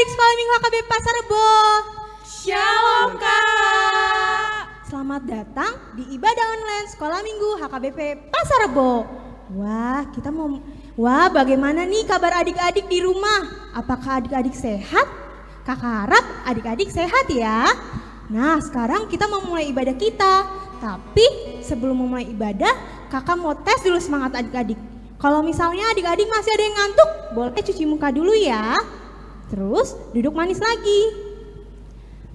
adik-adik sekolah minggu HKBP Pasar Rebo. Shalom Kak. Selamat datang di ibadah online sekolah minggu HKBP Pasar Rebo. Wah, bagaimana nih kabar adik-adik di rumah? Apakah adik-adik sehat? Kakak harap adik-adik sehat ya. Nah, sekarang kita mau mulai ibadah kita. Tapi sebelum memulai ibadah, kakak mau tes dulu semangat adik-adik. Kalau misalnya adik-adik masih ada yang ngantuk, boleh cuci muka dulu ya. Terus duduk manis lagi.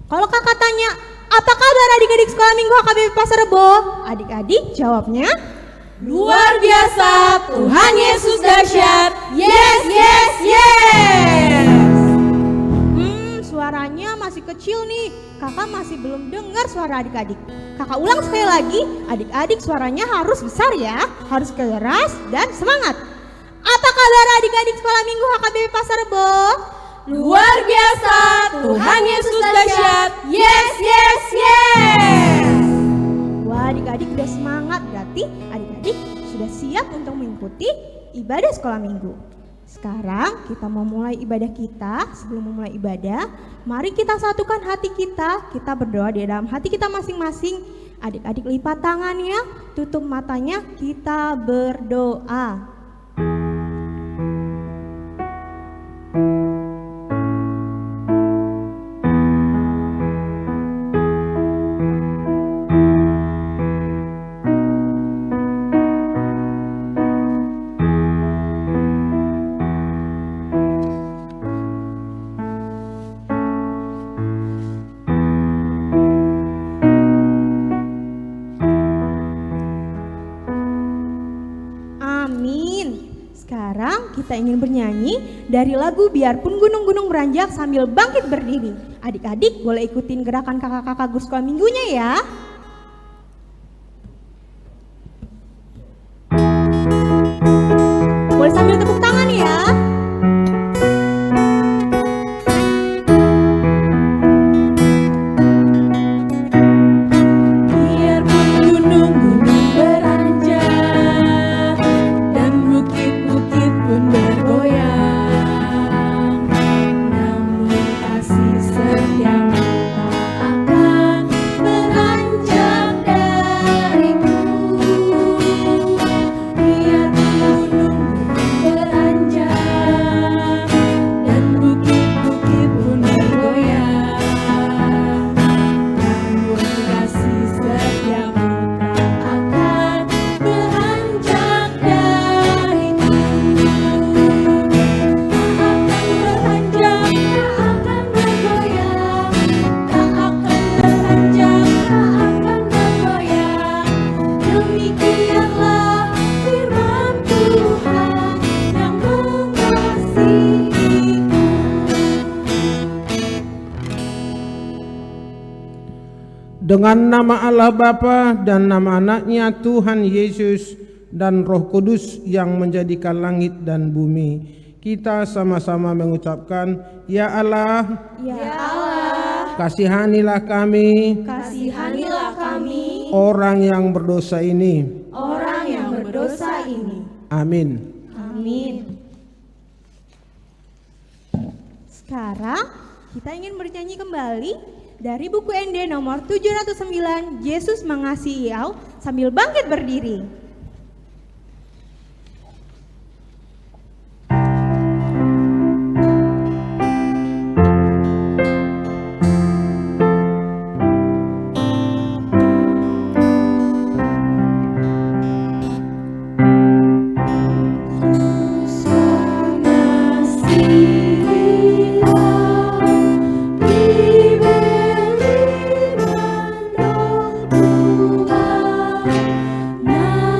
Kalau kakak tanya, apa kabar adik-adik sekolah minggu HKBP Pasar Rebo? Adik-adik jawabnya, Luar biasa, Tuhan Yesus dahsyat. Yes, yes, yes. Suaranya masih kecil nih. Kakak masih belum dengar suara adik-adik. Kakak ulang sekali lagi, adik-adik suaranya harus besar ya, harus keras dan semangat. Apa kabar adik-adik sekolah minggu HKBP Pasar Rebo? Luar biasa, Tuhan Yesus dahsyat. Yes, yes, yes. Wah, adik-adik udah semangat, berarti adik-adik sudah siap untuk mengikuti ibadah sekolah minggu. Sekarang kita mau mulai ibadah kita. Sebelum memulai ibadah, mari kita satukan hati kita. Kita berdoa di dalam hati kita masing-masing. Adik-adik lipat tangannya, tutup matanya, kita berdoa. Kita ingin bernyanyi dari lagu Biarpun Gunung-Gunung Beranjak sambil bangkit berdiri. Adik-adik boleh ikutin gerakan kakak-kakak guru sekolah minggunya ya. Boleh sambil tepuk tangan ya. Dengan nama Allah Bapa dan nama anaknya Tuhan Yesus dan Roh Kudus yang menjadikan langit dan bumi, kita sama-sama mengucapkan, Ya Allah, Ya Allah, kasihanilah kami, kasihanilah kami, orang yang berdosa ini. orang yang berdosa ini. Amin. Amin. Sekarang kita ingin bernyanyi kembali dari buku ND nomor 709, Yesus Mengasihi Engkau, sambil bangkit berdiri. Nah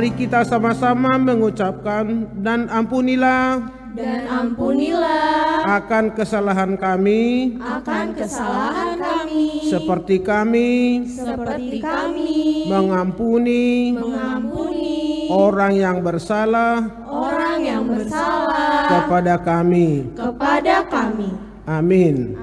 Mari kita sama-sama mengucapkan dan ampunilah akan kesalahan kami seperti kami mengampuni orang yang bersalah kepada kami. Amin.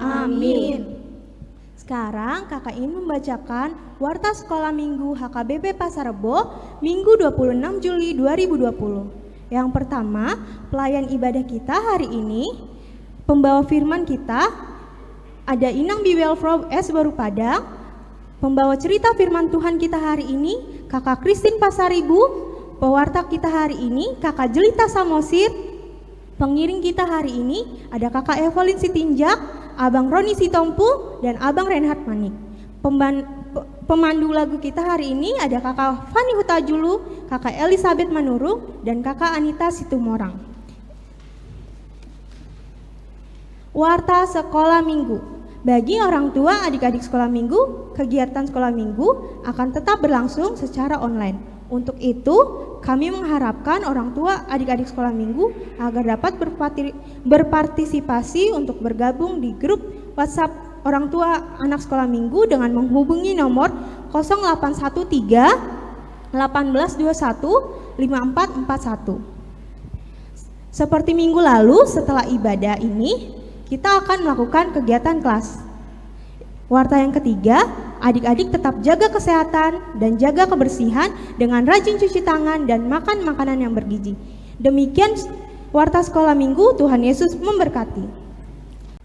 Sekarang kakak ingin membacakan Warta Sekolah Minggu HKBP Pasar Rebo Minggu 26 Juli 2020. Yang pertama, pelayan ibadah kita hari ini, pembawa firman kita ada Inang Biwelfro S. Baru Padang. Pembawa cerita firman Tuhan kita hari ini Kakak Christine Pasaribu. Pewarta kita hari ini Kakak Jelita Samosir. Pengiring kita hari ini ada Kakak Evelyn Sitinjak, Abang Roni Sitompu, dan Abang Reinhard Manik. Pemandu lagu kita hari ini ada Kakak Fani Hutajulu, Kakak Elizabeth Manuru, dan Kakak Anita Situmorang. Warta Sekolah Minggu. Bagi orang tua adik-adik sekolah minggu, kegiatan sekolah minggu akan tetap berlangsung secara online. Untuk itu, kami mengharapkan orang tua adik-adik sekolah minggu agar dapat berpartisipasi untuk bergabung di grup WhatsApp orang tua anak sekolah minggu dengan menghubungi nomor 0813 1821 5441. Seperti minggu lalu, setelah ibadah ini kita akan melakukan kegiatan kelas. Warta yang ketiga, adik-adik tetap jaga kesehatan dan jaga kebersihan dengan rajin cuci tangan dan makan makanan yang bergizi. Demikian Warta Sekolah Minggu, Tuhan Yesus memberkati.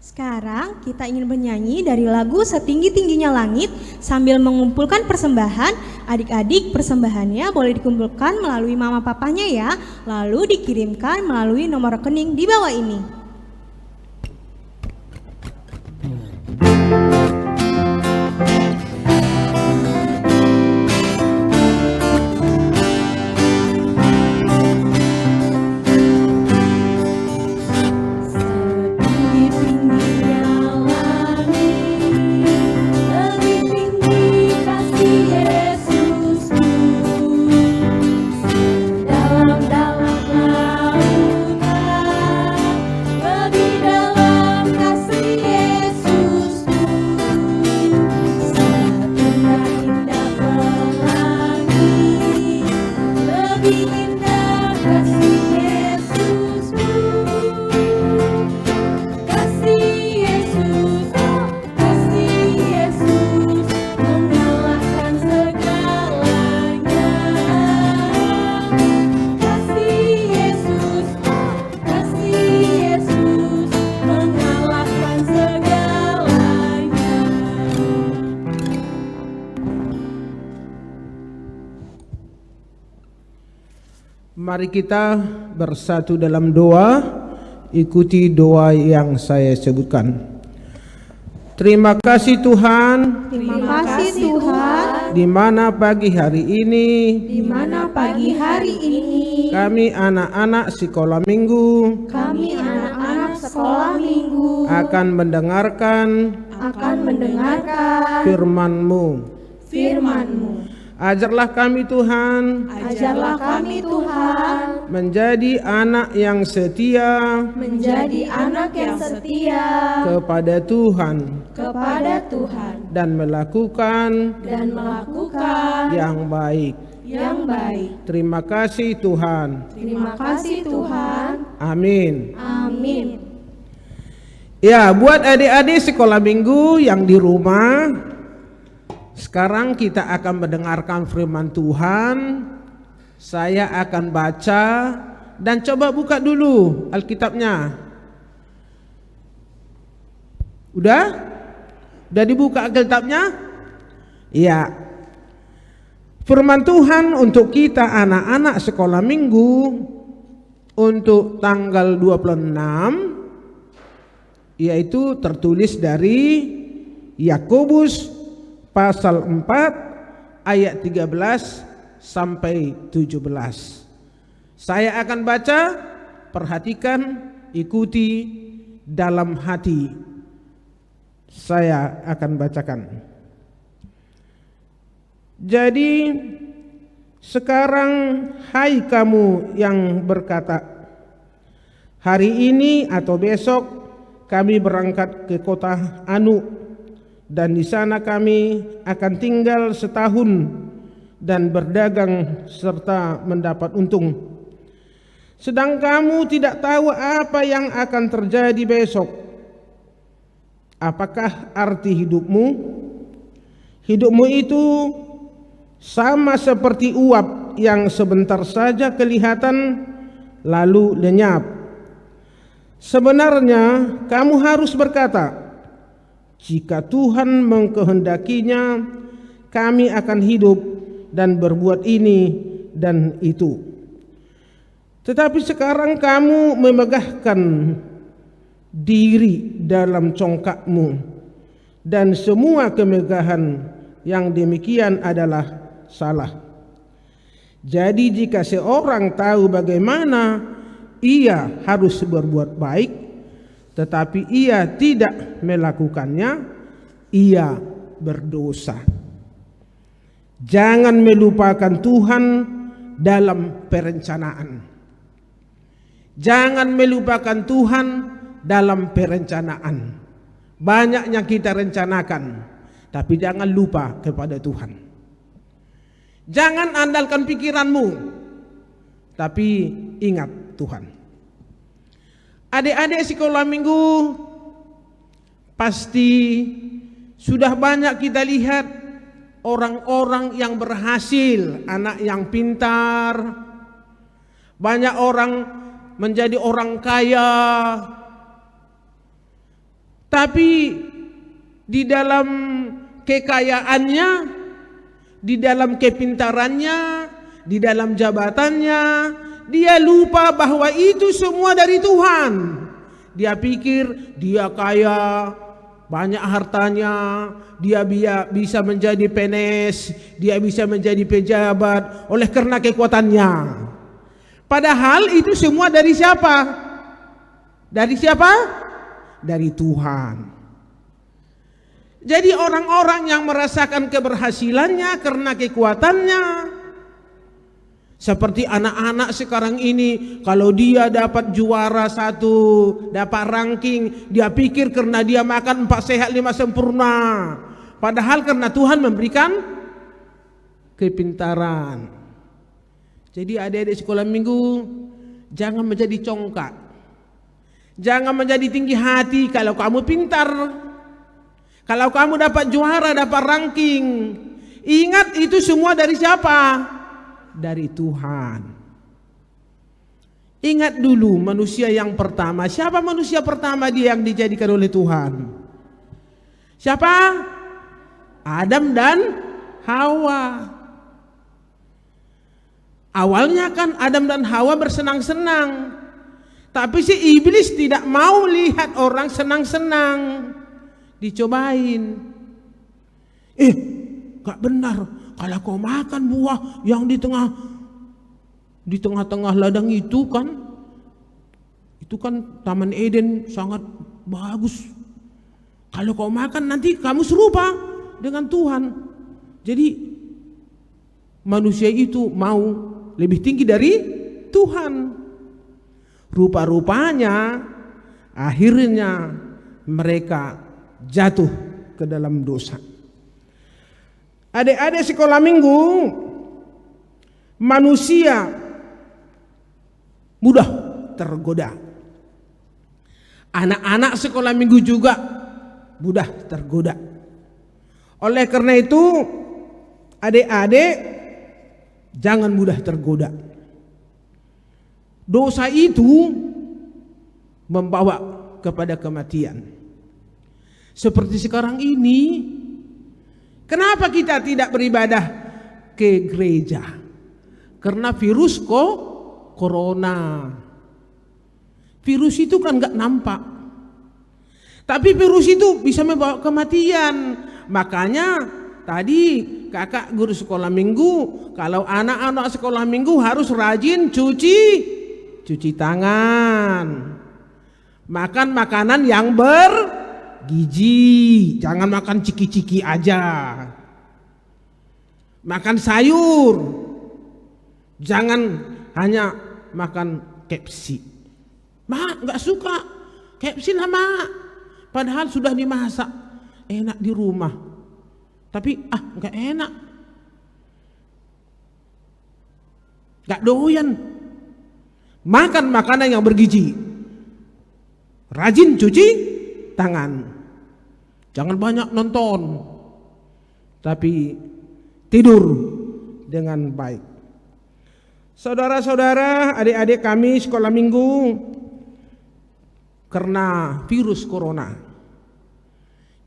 Sekarang kita ingin bernyanyi dari lagu Setinggi-tingginya Langit sambil mengumpulkan persembahan. Adik-adik, persembahannya boleh dikumpulkan melalui mama papanya ya, lalu dikirimkan melalui nomor rekening di bawah ini. Mari kita bersatu dalam doa, ikuti doa yang saya sebutkan. Terima kasih Tuhan, Terima kasih Tuhan, di mana pagi hari ini kami anak-anak sekolah minggu akan mendengarkan firman-Mu. Ajarlah kami Tuhan, menjadi anak yang setia kepada Tuhan dan melakukan yang baik. Terima kasih Tuhan. Amin. Ya, buat adik-adik sekolah minggu yang di rumah, sekarang kita akan mendengarkan firman Tuhan. Saya akan baca dan coba buka dulu Alkitabnya. Udah dibuka Alkitabnya? Iya. Firman Tuhan untuk kita anak-anak sekolah minggu untuk tanggal 26, yaitu tertulis dari Yakobus pasal 4 ayat 13 sampai 17. Saya akan baca, perhatikan, ikuti dalam hati. Saya akan bacakan. Jadi Sekarang hai kamu yang berkata, hari ini atau besok kami berangkat ke kota Anu, dan di sana kami akan tinggal setahun dan berdagang serta mendapat untung. Sedang kamu tidak tahu apa yang akan terjadi besok. Apakah arti hidupmu? Hidupmu itu sama seperti uap yang sebentar saja kelihatan lalu lenyap. Sebenarnya kamu harus berkata, jika Tuhan mengkehendakinya, kami akan hidup dan berbuat ini dan itu. Tetapi sekarang kamu memegahkan diri dalam congkakmu, dan semua kemegahan yang demikian adalah salah. Jadi jika seorang tahu bagaimana ia harus berbuat baik, tetapi ia tidak melakukannya, ia berdosa. Jangan melupakan Tuhan dalam perencanaan. Jangan melupakan Tuhan dalam perencanaan. Banyak yang kita rencanakan, tapi jangan lupa kepada Tuhan. Jangan andalkan pikiranmu, tapi ingat Tuhan. Adik-adik sekolah minggu, pasti sudah banyak kita lihat orang-orang yang berhasil, anak yang pintar, banyak orang menjadi orang kaya, tapi di dalam kekayaannya, di dalam kepintarannya, di dalam jabatannya, dia lupa bahwa itu semua dari Tuhan. Dia pikir dia kaya, banyak hartanya, dia bisa menjadi PNS, dia bisa menjadi pejabat oleh karena kekuatannya. Padahal itu semua dari siapa? Dari siapa? Dari Tuhan. Jadi orang-orang yang merasakan keberhasilannya karena kekuatannya, seperti anak-anak sekarang ini, kalau dia dapat juara 1, dapat ranking, dia pikir karena dia makan 4 sehat 5 sempurna. Padahal karena Tuhan memberikan kepintaran. Jadi adik-adik sekolah minggu, jangan menjadi congkak, jangan menjadi tinggi hati kalau kamu pintar. Kalau kamu dapat juara, dapat ranking, ingat itu semua dari siapa? Dari Tuhan. Ingat dulu manusia yang pertama. Siapa manusia pertama dia yang dijadikan oleh Tuhan? Siapa? Adam dan Hawa. Awalnya kan Adam dan Hawa bersenang-senang, tapi si iblis tidak mau lihat orang senang-senang. Dicobain. Gak benar. Kalau kau makan buah yang di tengah-tengah ladang itu kan Taman Eden sangat bagus. Kalau kau makan nanti kamu serupa dengan Tuhan. Jadi manusia itu mau lebih tinggi dari Tuhan. Rupa-rupanya akhirnya mereka jatuh ke dalam dosa. Adik-adik sekolah minggu, manusia mudah tergoda. Anak-anak sekolah minggu juga mudah tergoda. Oleh karena itu, adik-adik jangan mudah tergoda. Dosa itu membawa kepada kematian. Seperti sekarang ini, kenapa kita tidak beribadah ke gereja? Karena virus corona. Virus itu kan gak nampak, tapi virus itu bisa membawa kematian. Makanya tadi kakak guru sekolah minggu, kalau anak-anak sekolah minggu harus rajin cuci tangan, makan makanan yang bergizi, jangan makan ciki-ciki aja, makan sayur, Jangan hanya makan KFC. Mak, nggak suka KFC lah mak. Padahal sudah dimasak, enak di rumah. Tapi nggak enak. Nggak doyan. Makan makanan yang bergizi. Rajin cuci tangan. Jangan banyak nonton, tapi tidur dengan baik. Saudara-saudara, adik-adik kami sekolah minggu, karena virus corona,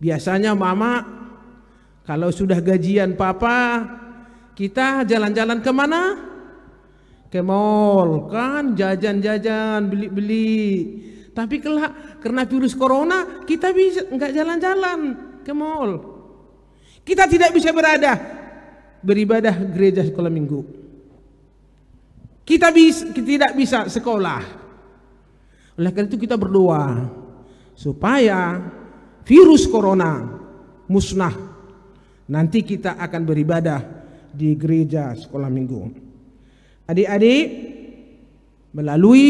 biasanya mama kalau sudah gajian papa, kita jalan-jalan kemana? Ke mall kan, jajan-jajan, beli-beli. Tapi karena virus corona, kita bisa nggak jalan-jalan ke mall. Kita tidak bisa beribadah gereja sekolah minggu. Kita tidak bisa sekolah. Oleh karena itu kita berdoa supaya virus corona musnah. Nanti kita akan beribadah di gereja sekolah minggu. Adik-adik, melalui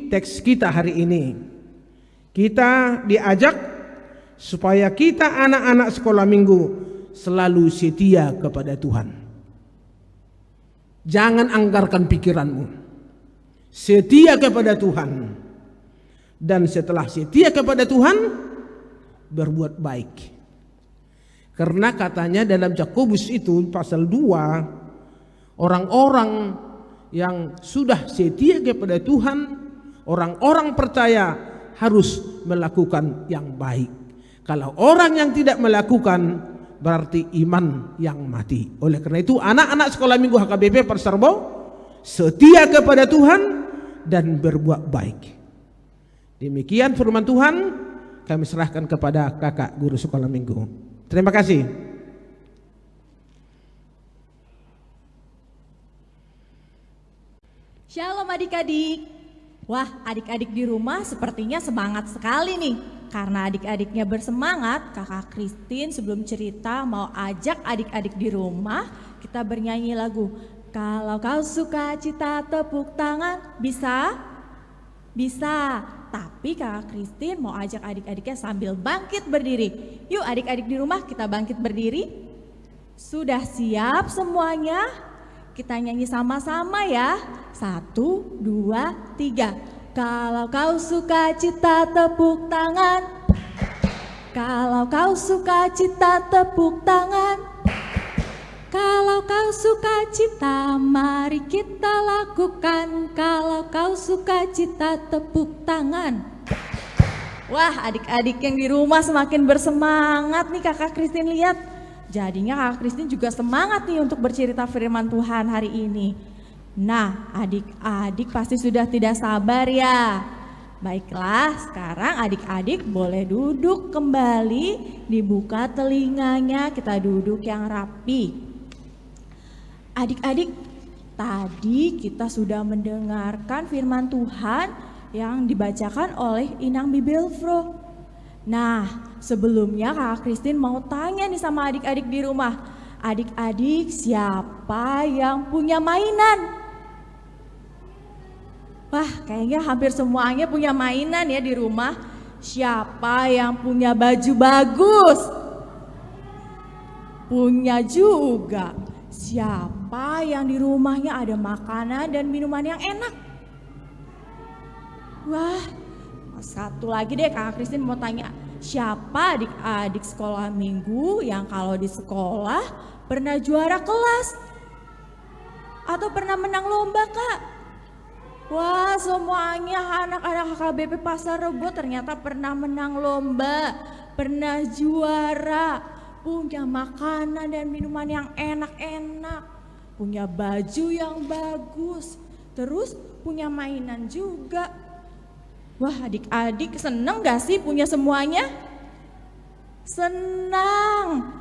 teks kita hari ini, kita diajak supaya kita anak-anak sekolah minggu selalu setia kepada Tuhan. Jangan anggarkan pikiranmu. Setia kepada Tuhan. Dan setelah setia kepada Tuhan, berbuat baik. Karena katanya dalam Yakobus itu pasal 2, orang-orang yang sudah setia kepada Tuhan, orang-orang percaya harus melakukan yang baik. Kalau orang yang tidak melakukan, berarti iman yang mati. Oleh karena itu anak-anak sekolah minggu HKBP Pasarbo setia kepada Tuhan dan berbuat baik. Demikian firman Tuhan, kami serahkan kepada kakak guru sekolah minggu. Terima kasih. Shalom adik-adik. Wah, adik-adik di rumah sepertinya semangat sekali nih. Karena adik-adiknya bersemangat, kakak Christine sebelum cerita mau ajak adik-adik di rumah kita bernyanyi lagu Kalau Kau Suka Cita Tepuk Tangan. Bisa? Bisa. Tapi kakak Christine mau ajak adik-adiknya sambil bangkit berdiri. Yuk adik-adik di rumah kita bangkit berdiri. Sudah siap semuanya? Kita nyanyi sama-sama ya. 1, 2, 3. Kalau kau suka cita tepuk tangan. Kalau kau suka cita tepuk tangan. Kalau kau suka cita mari kita lakukan. Kalau kau suka cita tepuk tangan. Wah, adik-adik yang di rumah semakin bersemangat nih kakak Christine lihat. Jadinya kakak Christine juga semangat nih untuk bercerita firman Tuhan hari ini. Nah, adik-adik pasti sudah tidak sabar ya. Baiklah, sekarang adik-adik boleh duduk kembali, dibuka telinganya, kita duduk yang rapi. Adik-adik, tadi kita sudah mendengarkan firman Tuhan yang dibacakan oleh Inang Bibelfro. Nah, sebelumnya Kakak Christine mau tanya nih sama adik-adik di rumah. Adik-adik, siapa yang punya mainan? Wah, kayaknya hampir semuanya punya mainan ya di rumah. Siapa yang punya baju bagus? Punya juga. Siapa yang di rumahnya ada makanan dan minuman yang enak? Wah, satu lagi deh Kakak Christine mau tanya. Siapa adik-adik sekolah minggu yang kalau di sekolah pernah juara kelas? Atau pernah menang lomba Kak? Wah, semuanya anak-anak HKBP Pasar Rebo ternyata pernah menang lomba, pernah juara, punya makanan dan minuman yang enak-enak, punya baju yang bagus, terus punya mainan juga. Wah, adik-adik seneng gak sih punya semuanya? Senang.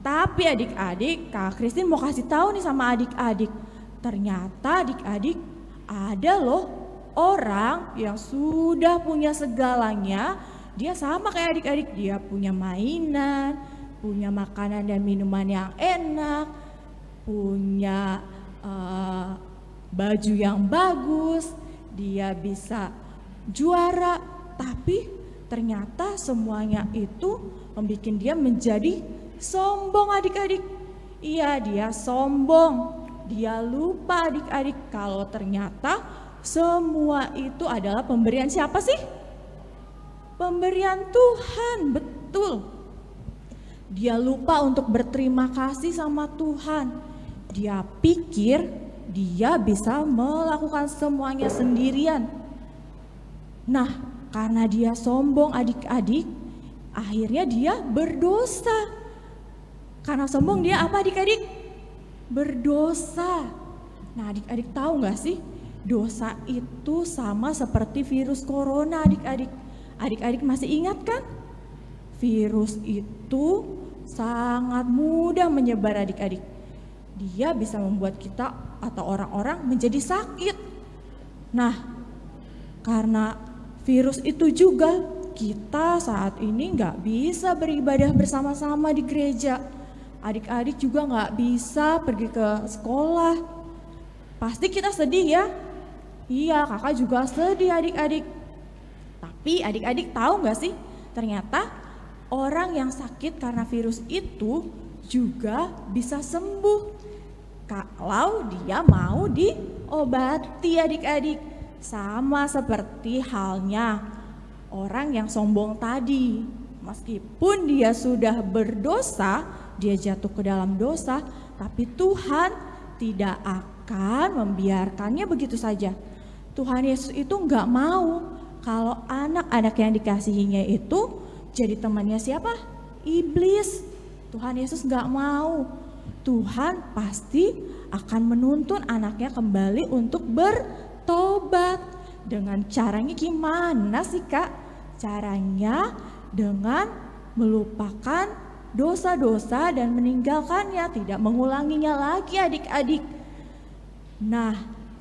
Tapi adik-adik, Kak Christine mau kasih tahu nih sama adik-adik. Ternyata adik-adik ada loh orang yang sudah punya segalanya. Dia sama kayak adik-adik, dia punya mainan, punya makanan dan minuman yang enak, punya baju yang bagus, dia bisa juara, tapi ternyata semuanya itu membuat dia menjadi sombong adik-adik. Iya, dia sombong. Dia lupa adik-adik kalau ternyata semua itu adalah pemberian siapa sih? Pemberian Tuhan, betul. Dia lupa untuk berterima kasih sama Tuhan. Dia pikir dia bisa melakukan semuanya sendirian. Nah, karena dia sombong adik-adik, akhirnya dia berdosa. Karena sombong dia apa adik-adik? Berdosa. Nah, adik-adik tahu gak sih? Dosa itu sama seperti virus corona adik-adik. Adik-adik masih ingat kan? Virus itu sangat mudah menyebar adik-adik. Dia bisa membuat kita atau orang-orang menjadi sakit. Nah, karena virus itu juga kita saat ini nggak bisa beribadah bersama-sama di gereja. Adik-adik juga nggak bisa pergi ke sekolah. Pasti kita sedih ya? Iya, kakak juga sedih adik-adik. Tapi adik-adik tahu nggak sih? Ternyata orang yang sakit karena virus itu juga bisa sembuh kalau dia mau diobati adik-adik. Sama seperti halnya orang yang sombong tadi. Meskipun dia sudah berdosa, dia jatuh ke dalam dosa, tapi Tuhan tidak akan membiarkannya begitu saja. Tuhan Yesus itu nggak mau kalau anak-anak yang dikasihinya itu jadi temannya siapa? Iblis. Tuhan Yesus nggak mau. Tuhan pasti akan menuntun anaknya kembali untuk bertobat. Dengan caranya gimana sih Kak? Caranya dengan melupakan dosa-dosa dan meninggalkannya, tidak mengulanginya lagi adik-adik. Nah,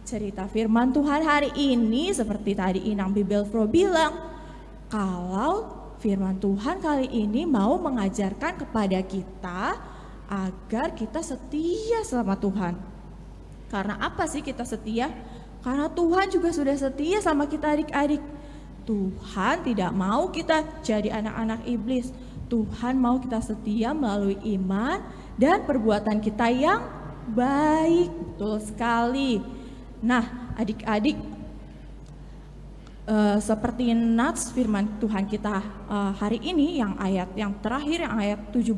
cerita firman Tuhan hari ini seperti tadi Inang Bibelfro bilang, kalau firman Tuhan kali ini mau mengajarkan kepada kita agar kita setia sama Tuhan. Karena apa sih kita setia? Karena Tuhan juga sudah setia sama kita adik-adik. Tuhan tidak mau kita jadi anak-anak iblis. Tuhan mau kita setia melalui iman dan perbuatan kita yang baik. Betul sekali. Nah, adik-adik, seperti nats firman Tuhan kita hari ini yang ayat yang terakhir, yang ayat 17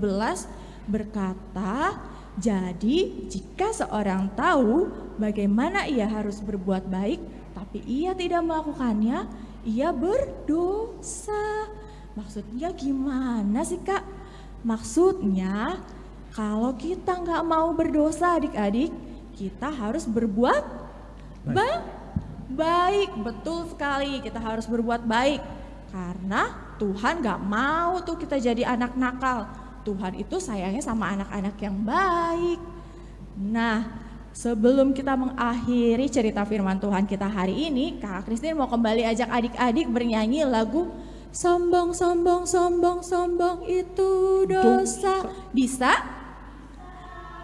berkata, jadi jika seorang tahu bagaimana ia harus berbuat baik tapi ia tidak melakukannya, ia berdosa. Maksudnya gimana sih Kak? Maksudnya kalau kita nggak mau berdosa adik-adik, kita harus berbuat baik. Betul sekali, kita harus berbuat baik. Karena Tuhan gak mau tuh kita jadi anak nakal. Tuhan itu sayangnya sama anak-anak yang baik. Nah, sebelum kita mengakhiri cerita firman Tuhan kita hari ini, Kak Christine mau kembali ajak adik-adik bernyanyi lagu Sombong, sombong, sombong, sombong itu dosa. Bisa?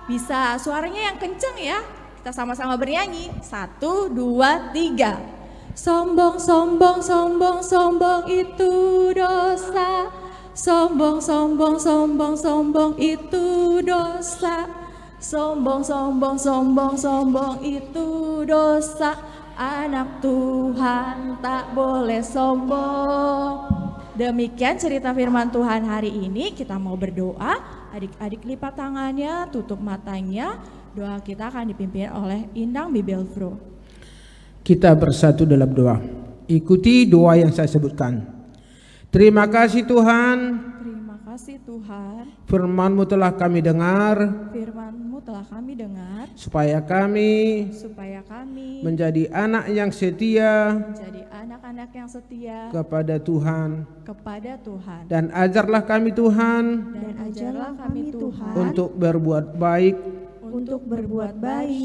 Bisa, suaranya yang kenceng ya. Kita sama-sama bernyanyi. 1, 2, 3. Sombong, sombong, sombong, sombong itu dosa. Sombong, sombong, sombong, sombong itu dosa. Sombong, sombong, sombong, sombong itu dosa. Anak Tuhan tak boleh sombong. Demikian cerita firman Tuhan hari ini. Kita mau berdoa. Adik-adik lipat tangannya, tutup matanya. Doa kita akan dipimpin oleh Inang Bibelfro. Kita bersatu dalam doa. Ikuti doa yang saya sebutkan. Terima kasih Tuhan. Terima kasih Tuhan. Firman-Mu telah kami dengar. Firman-Mu telah kami dengar. Supaya kami menjadi anak yang setia. Menjadi anak-anak yang setia kepada Tuhan. Dan ajarlah kami Tuhan. Untuk berbuat baik.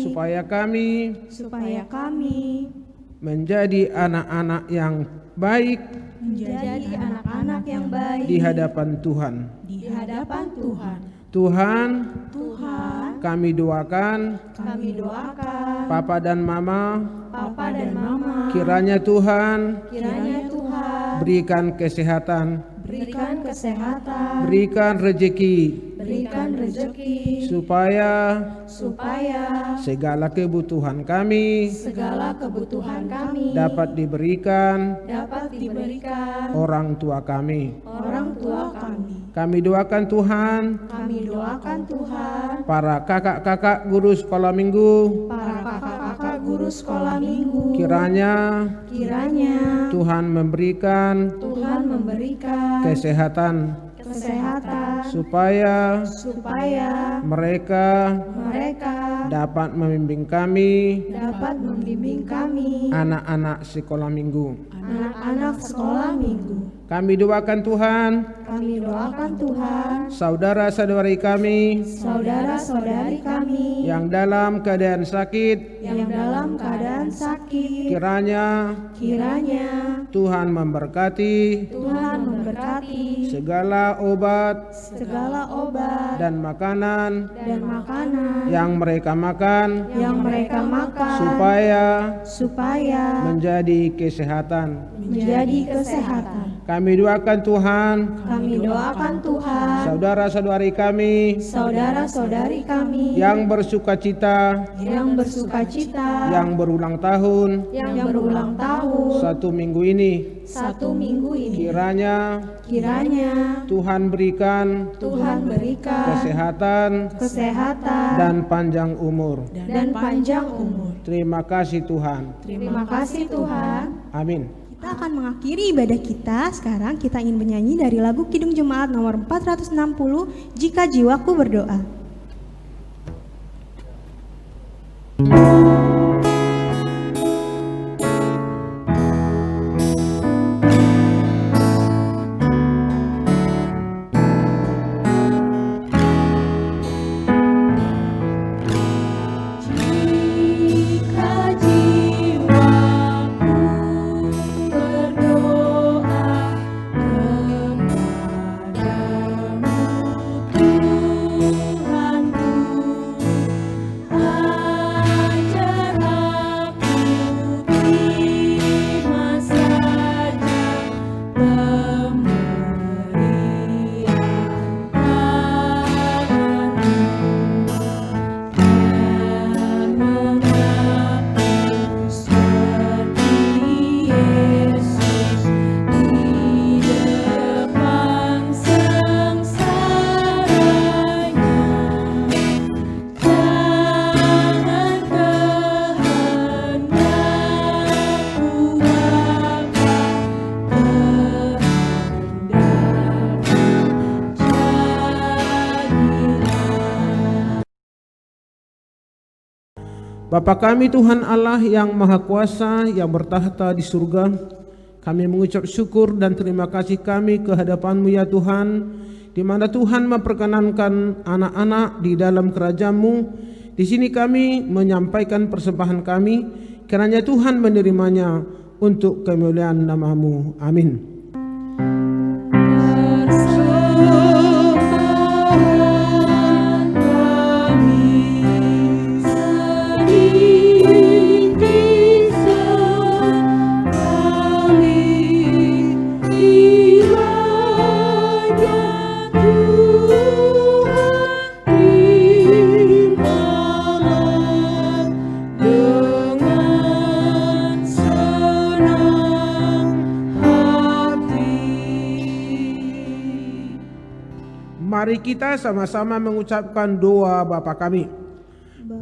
Supaya kami menjadi anak-anak yang baik. Di hadapan Tuhan. Tuhan, kami doakan Papa dan Mama, Papa dan Mama, kiranya Tuhan kiranya Tuhan berikan kesehatan, berikan kesehatan, berikan rezeki, berikan rezeki, supaya supaya segala kebutuhan kami segala kebutuhan kami dapat diberikan orang tua kami. orang tua kami. Kami doakan Tuhan Kami doakan Tuhan para kakak-kakak guru sekolah minggu, para kakak-kakak guru sekolah minggu, kiranya kiranya Tuhan memberikan Tuhan memberikan kesehatan kesehatan supaya supaya mereka mereka dapat membimbing kami dapat membimbing kami anak-anak sekolah minggu. anak-anak sekolah minggu. Kami doakan Tuhan Kami doakan Tuhan saudara-saudari kami saudara-saudari kami yang dalam keadaan sakit, yang dalam keadaan sakit, kiranya kiranya Tuhan memberkati Tuhan memberkati segala obat segala obat dan makanan dan makanan yang mereka makan yang mereka makan supaya menjadi kesehatan. menjadi kesehatan. Kami doakan Tuhan Kami doakan Tuhan saudara-saudari kami saudara-saudari kami yang bersukacita yang bersukacita yang berulang tahun yang berulang tahun 1 minggu ini. 1 minggu ini. Kiranya Tuhan berikan kesehatan dan panjang umur. Terima kasih Tuhan. Terima kasih Tuhan. Amin. Kita akan mengakhiri ibadah kita. Sekarang kita ingin menyanyi dari lagu Kidung Jemaat nomor 460, Jika Jiwaku Berdoa. Bapa kami Tuhan Allah yang Maha Kuasa yang bertahta di surga, kami mengucap syukur dan terima kasih kami ke hadapan-Mu ya Tuhan, di mana Tuhan memperkenankan anak-anak di dalam kerajaan-Mu. Di sini kami menyampaikan persembahan kami, kiranya Tuhan menerimanya untuk kemuliaan nama-Mu. Amin. Mari kita sama-sama mengucapkan doa Bapa kami.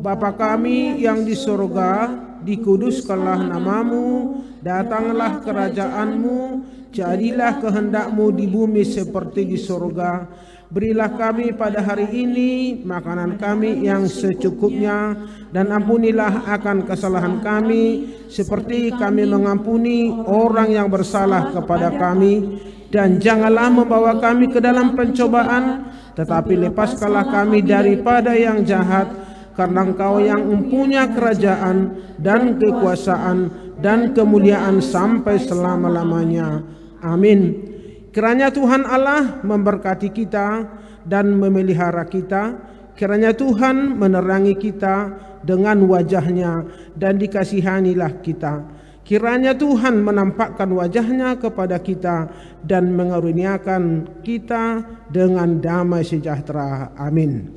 Bapa kami yang di surga, dikuduskanlah namamu, datanglah kerajaanmu, jadilah kehendak-Mu di bumi seperti di surga. Berilah kami pada hari ini makanan kami yang secukupnya, dan ampunilah akan kesalahan kami, seperti kami mengampuni orang yang bersalah kepada kami. Dan janganlah membawa kami ke dalam pencobaan, tetapi lepaskanlah kami daripada yang jahat, karena Engkau yang mempunyai kerajaan dan kekuasaan dan kemuliaan sampai selama-lamanya. Amin. Kiranya Tuhan Allah memberkati kita dan memelihara kita. Kiranya Tuhan menerangi kita dengan wajah-Nya dan dikasihanilah kita. Kiranya Tuhan menampakkan wajah-Nya kepada kita dan mengaruniakan kita dengan damai sejahtera. Amin.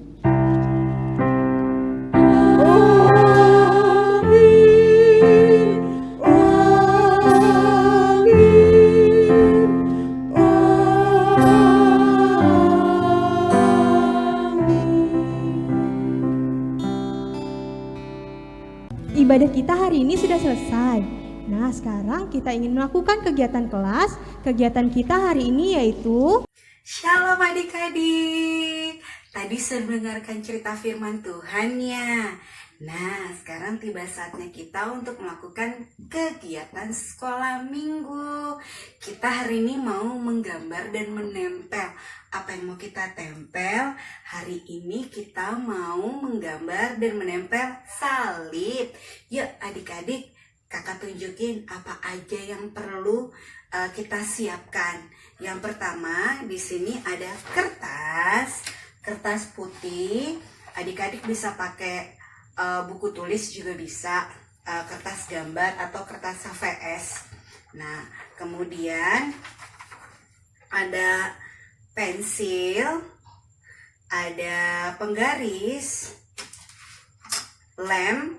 Ibadah kita hari ini sudah selesai. Nah, sekarang kita ingin melakukan kegiatan kelas. Kegiatan kita hari ini yaitu Shalom adik-adik. Tadi sudah mendengarkan cerita firman Tuhan ya. Nah, sekarang tiba saatnya kita untuk melakukan kegiatan sekolah minggu. Kita hari ini mau menggambar dan menempel. Apa yang mau kita tempel? Hari ini kita mau menggambar dan menempel salib. Yuk adik-adik, kakak tunjukin apa aja yang perlu kita siapkan. Yang pertama, di sini ada kertas putih. Adik-adik bisa pakai buku tulis juga bisa, kertas gambar atau kertas HVS. Nah, kemudian ada pensil, ada penggaris, lem,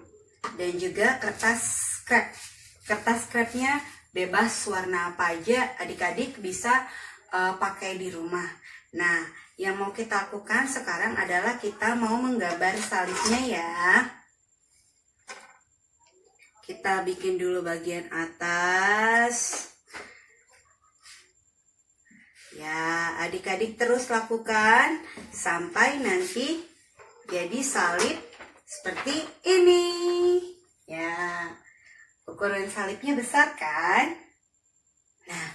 dan juga kertas scrap. Kertas scrapnya bebas warna apa aja, adik-adik bisa pakai di rumah. Nah, yang mau kita lakukan sekarang adalah kita mau menggambar salibnya ya. Kita bikin dulu bagian atas. Ya, adik-adik terus lakukan sampai nanti jadi salib seperti ini. Ya, ukuran salibnya besar kan? Nah,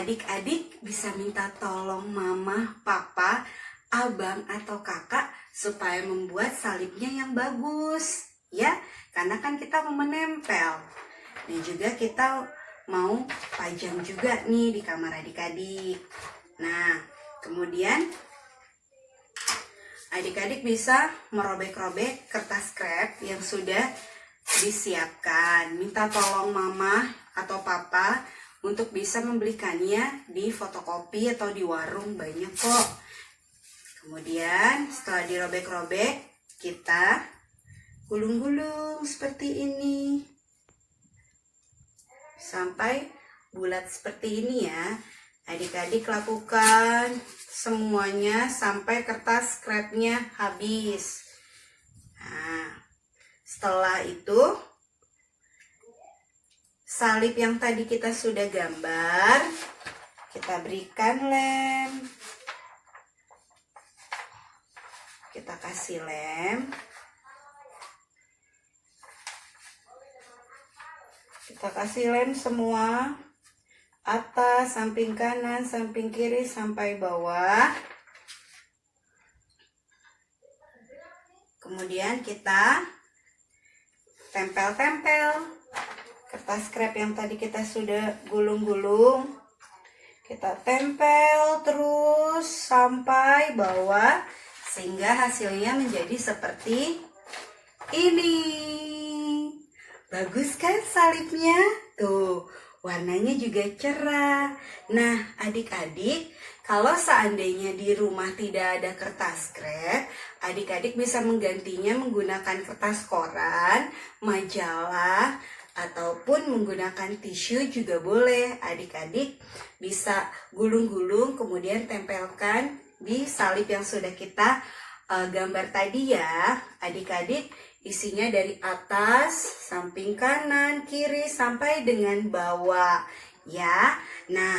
adik-adik bisa minta tolong mama, papa, abang, atau kakak supaya membuat salibnya yang bagus. Ya, karena kan kita mau menempel. Dan juga kita mau pajang juga nih di kamar adik-adik. Nah, kemudian adik-adik bisa merobek-robek kertas scrap yang sudah disiapkan. Minta tolong mama atau papa untuk bisa membelikannya di fotokopi atau di warung, banyak kok. Kemudian setelah dirobek-robek, kita gulung-gulung seperti ini. Sampai bulat seperti ini ya. Adik-adik lakukan semuanya sampai kertas scrapnya habis. Nah, setelah itu salib yang tadi kita sudah gambar, kita berikan lem. Kita kasih lem. Kita kasih lem semua. Atas, samping kanan, samping kiri, sampai bawah. Kemudian kita tempel-tempel kertas scrap yang tadi kita sudah gulung-gulung. Kita tempel terus sampai bawah sehingga hasilnya menjadi seperti ini. Bagus kan salibnya? Tuh, warnanya juga cerah. Nah, adik-adik, kalau seandainya di rumah tidak ada kertas scrap, adik-adik bisa menggantinya menggunakan kertas koran, majalah, ataupun menggunakan tisu juga boleh. Adik-adik bisa gulung-gulung kemudian tempelkan di salib yang sudah kita gambar tadi ya. Adik-adik, isinya dari atas, samping kanan, kiri, sampai dengan bawah ya. Nah,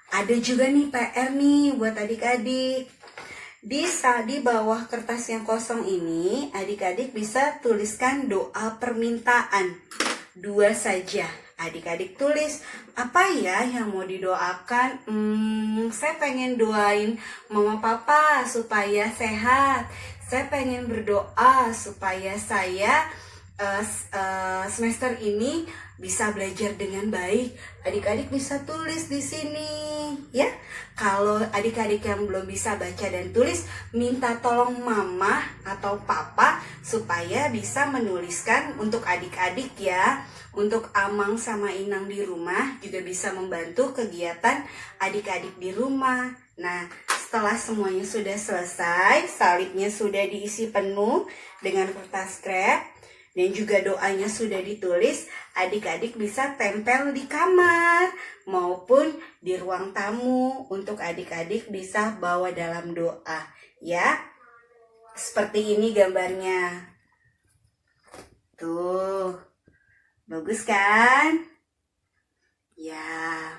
ada juga nih PR nih buat adik-adik. Di bawah kertas yang kosong ini, adik-adik bisa tuliskan doa permintaan. 2 saja. Adik-adik tulis, apa ya yang mau didoakan? Saya pengen doain mama papa supaya sehat. Saya pengen berdoa supaya saya semester ini bisa belajar dengan baik. Adik-adik bisa tulis di sini, ya. Kalau adik-adik yang belum bisa baca dan tulis, minta tolong mama atau papa supaya bisa menuliskan untuk adik-adik ya. Untuk Amang sama Inang di rumah juga bisa membantu kegiatan adik-adik di rumah. Nah, setelah semuanya sudah selesai, salibnya sudah diisi penuh dengan kertas krep, dan juga doanya sudah ditulis, adik-adik bisa tempel di kamar maupun di ruang tamu untuk adik-adik bisa bawa dalam doa, ya. Seperti ini gambarnya. Tuh, bagus kan? Ya.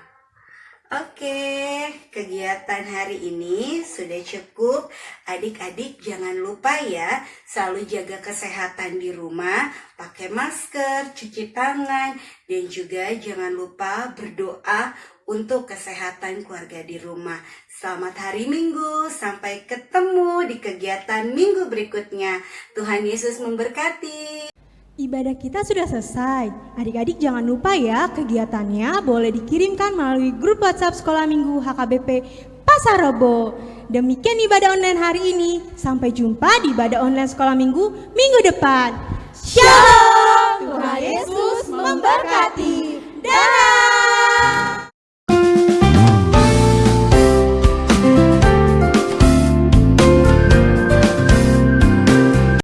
Oke, kegiatan hari ini sudah cukup. Adik-adik jangan lupa ya, selalu jaga kesehatan di rumah, pakai masker, cuci tangan, dan juga jangan lupa berdoa untuk kesehatan keluarga di rumah. Selamat hari Minggu, sampai ketemu di kegiatan minggu berikutnya. Tuhan Yesus memberkati. Ibadah kita sudah selesai. Adik-adik jangan lupa ya, kegiatannya boleh dikirimkan melalui grup WhatsApp Sekolah Minggu HKBP Pasar Rebo. Demikian ibadah online hari ini. Sampai jumpa di ibadah online Sekolah Minggu minggu depan. Shalom! Tuhan Yesus memberkati. Dah.